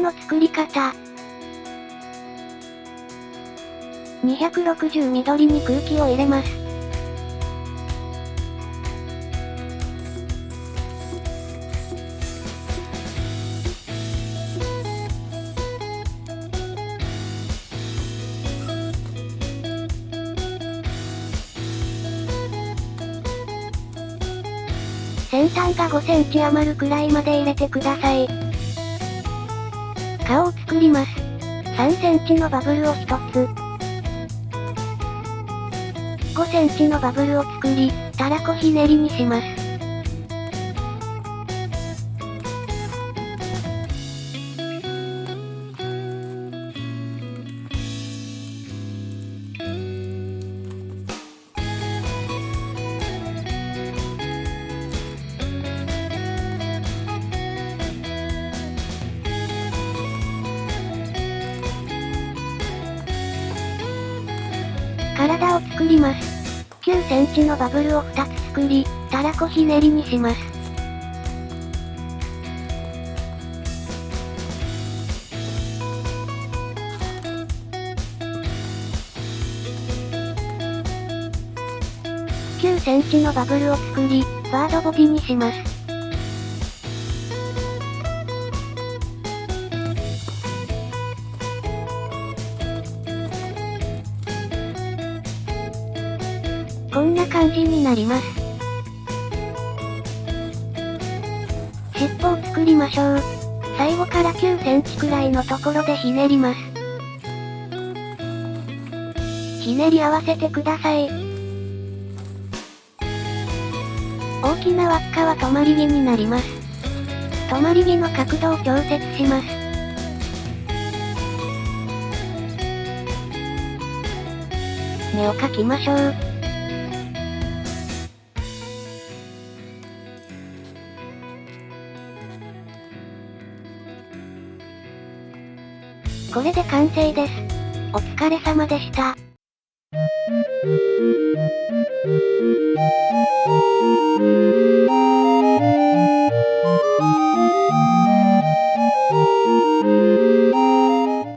の作り方。260緑に空気を入れます。先端が5センチ余るくらいまで入れてください。顔を作ります。3センチのバブルを1つ。5センチのバブルを作り、たらこひねりにします。体を作ります。9センチのバブルを2つ作り、たらこひねりにします。9センチのバブルを作り、バードボディにします。こんな感じになります。尻尾を作りましょう。最後から9センチくらいのところでひねります。ひねり合わせてください。大きな輪っかは止まり木になります。止まり木の角度を調節します。目を描きましょう。これで完成です。お疲れ様でした。